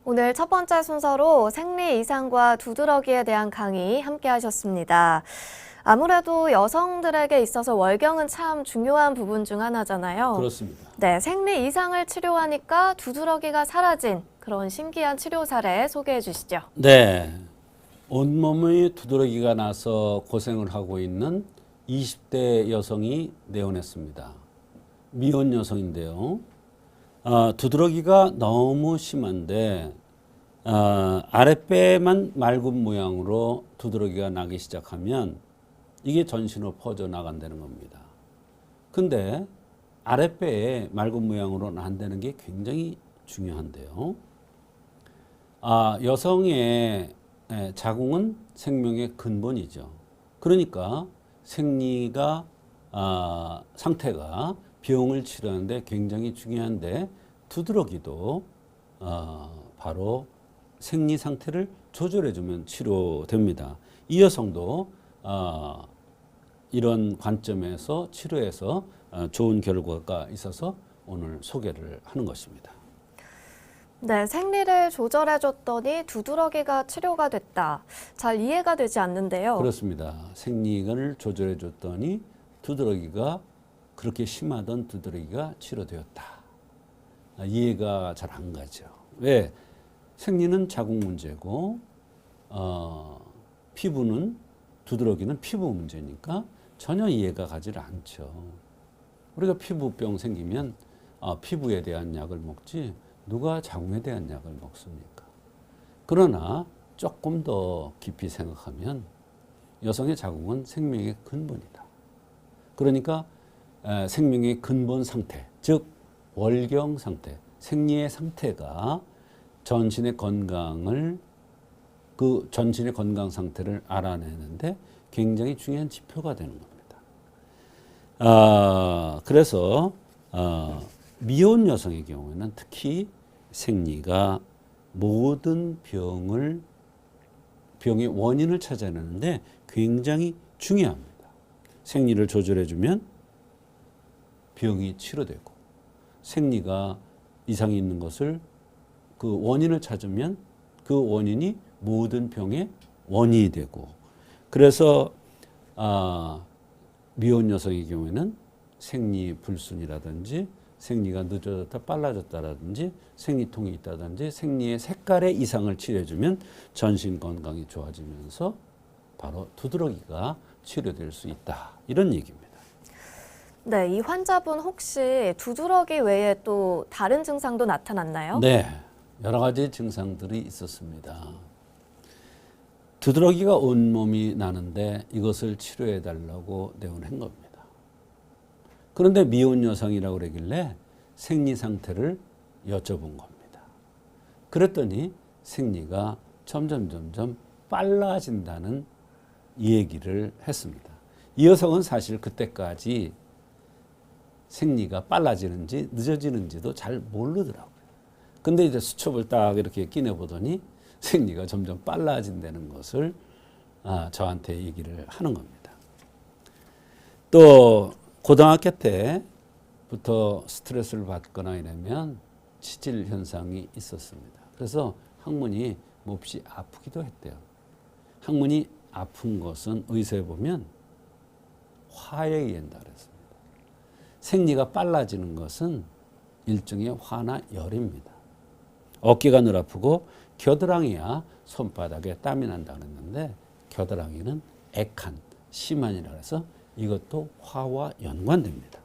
오늘 첫 번째 순서로 생리 이상과 두드러기에 대한 강의 함께 하셨습니다. 아무래도 여성들에게 있어서 월경은 참 중요한 부분 중 하나잖아요. 그렇습니다. 네, 생리 이상을 치료하니까 두드러기가 사라진 그런 신기한 치료 사례 소개해 주시죠. 네, 온몸의 두드러기가 나서 고생을 하고 있는 20대 여성이 내원했습니다. 미혼 여성인데요. 두드러기가 너무 심한데 아랫배만 맑은 모양으로 두드러기가 나기 시작하면 이게 전신으로 퍼져나간다는 겁니다. 근데 아랫배에 맑은 모양으로 난다는 게 굉장히 중요한데요. 여성의 자궁은 생명의 근본이죠. 그러니까 생리가 상태가 병을 치료하는데 굉장히 중요한데 두드러기도 바로 생리 상태를 조절해주면 치료됩니다. 이 여성도 이런 관점에서 치료해서 좋은 결과가 있어서 오늘 소개를 하는 것입니다. 네, 생리를 조절해줬더니 두드러기가 치료가 됐다. 잘 이해가 되지 않는데요. 그렇습니다. 생리를 조절해줬더니 두드러기가 그렇게 심하던 두드러기가 치료되었다. 이해가 잘 안 가죠. 왜? 생리는 자궁 문제고 피부는 두드러기는 피부 문제니까 전혀 이해가 가지를 않죠. 우리가 피부병 생기면 피부에 대한 약을 먹지 누가 자궁에 대한 약을 먹습니까? 그러나 조금 더 깊이 생각하면 여성의 자궁은 생명의 근본이다. 그러니까 생명의 근본 상태, 즉 월경 상태, 생리의 상태가 전신의 건강을 그 전신의 건강 상태를 알아내는데 굉장히 중요한 지표가 되는 겁니다. 그래서 미혼 여성의 경우에는 특히 생리가 모든 병의 원인을 찾아내는데 굉장히 중요합니다. 생리를 조절해주면 병이 치료되고 생리가 이상이 있는 것을 그 원인을 찾으면 그 원인이 모든 병의 원인이 되고 그래서 미혼 여성의 경우에는 생리 불순이라든지 생리가 늦어졌다 빨라졌다라든지 생리통이 있다든지 생리의 색깔의 이상을 치료해주면 전신 건강이 좋아지면서 바로 두드러기가 치료될 수 있다. 이런 얘기입니다. 네, 이 환자분 혹시 두드러기 외에 또 다른 증상도 나타났나요? 네, 여러 가지 증상들이 있었습니다. 두드러기가 온몸이 나는데 이것을 치료해 달라고 내원한 겁니다. 그런데 미혼 여성이라고 그러길래 생리 상태를 여쭤본 겁니다. 그랬더니 생리가 점점 빨라진다는 얘기를 했습니다. 이 여성은 사실 그때까지 생리가 빨라지는지 늦어지는지도 잘 모르더라고요. 근데 이제 수첩을 딱 이렇게 끼내보더니 생리가 점점 빨라진다는 것을 저한테 얘기를 하는 겁니다. 또 고등학교 때부터 스트레스를 받거나 이러면 치질 현상이 있었습니다. 그래서 항문이 몹시 아프기도 했대요. 항문이 아픈 것은 의사에 보면 화에 의한다 그랬습니다. 생리가 빨라지는 것은 일종의 화나 열입니다. 어깨가 늘 아프고 겨드랑이야 손바닥에 땀이 난다 그랬는데 겨드랑이는 액한, 심한이라 해서 이것도 화와 연관됩니다.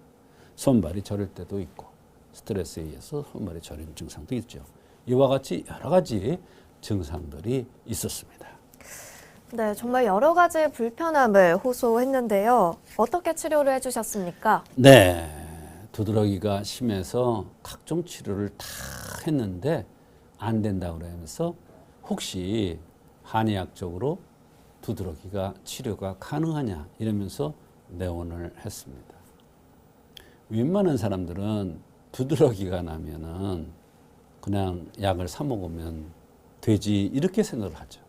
손발이 저릴 때도 있고 스트레스에 의해서 손발이 저리는 증상도 있죠. 이와 같이 여러 가지 증상들이 있었습니다. 네, 정말 여러 가지 불편함을 호소했는데요. 어떻게 치료를 해주셨습니까? 네, 두드러기가 심해서 각종 치료를 다 했는데 안 된다고 그러면서 혹시 한의학적으로 두드러기가 치료가 가능하냐 이러면서 내원을 했습니다. 웬만한 사람들은 두드러기가 나면은 그냥 약을 사 먹으면 되지 이렇게 생각을 하죠.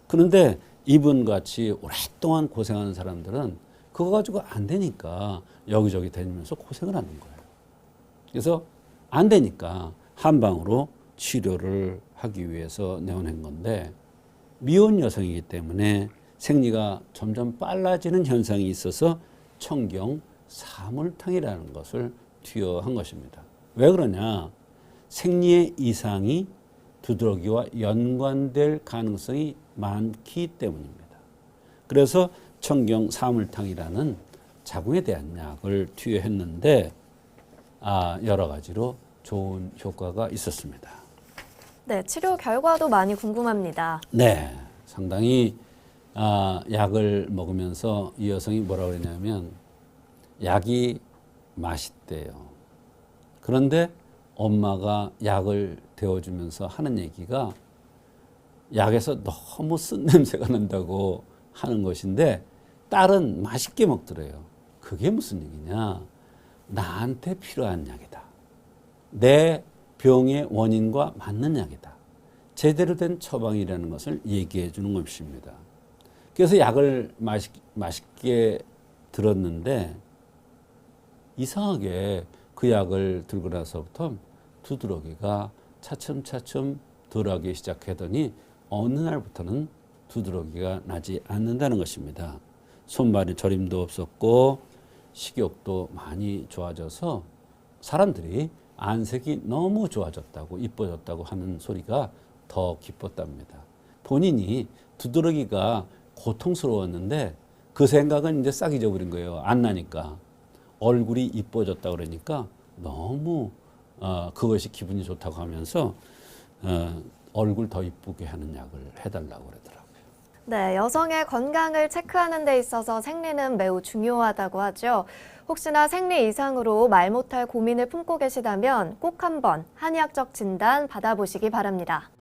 그런데 이분같이 오랫동안 고생하는 사람들은 그거 가지고 안 되니까 여기저기 다니면서 고생을 하는 거예요. 그래서 안 되니까 한방으로 치료를 하기 위해서 내어낸 건데 미혼 여성이기 때문에 생리가 점점 빨라지는 현상이 있어서 청경 사물탕이라는 것을 투여한 것입니다. 왜 그러냐? 생리의 이상이 두드러기와 연관될 가능성이 많기 때문입니다. 그래서 청경 사물탕이라는 자궁에 대한 약을 투여했는데 여러 가지로 좋은 효과가 있었습니다. 네, 치료 결과도 많이 궁금합니다. 네, 상당히 약을 먹으면서 이 여성이 뭐라고 그러냐면 약이 맛있대요. 그런데 엄마가 약을 데워주면서 하는 얘기가 약에서 너무 쓴 냄새가 난다고 하는 것인데 딸은 맛있게 먹더래요. 그게 무슨 얘기냐? 나한테 필요한 약이다. 내 병의 원인과 맞는 약이다. 제대로 된 처방이라는 것을 얘기해 주는 것입니다. 그래서 약을 맛있게 들었는데 이상하게 그 약을 들고 나서부터 두드러기가 차츰차츰 덜하기 시작하더니 어느 날부터는 두드러기가 나지 않는다는 것입니다. 손발이 저림도 없었고 식욕도 많이 좋아져서 사람들이 안색이 너무 좋아졌다고 이뻐졌다고 하는 소리가 더 기뻤답니다. 본인이 두드러기가 고통스러웠는데 그 생각은 이제 싹 잊어버린 거예요. 안 나니까. 얼굴이 이뻐졌다 그러니까 너무 그것이 기분이 좋다고 하면서 얼굴 더 이쁘게 하는 약을 해달라고 그러더라고요. 네, 여성의 건강을 체크하는 데 있어서 생리는 매우 중요하다고 하죠. 혹시나 생리 이상으로 말 못할 고민을 품고 계시다면 꼭 한번 한의학적 진단 받아보시기 바랍니다.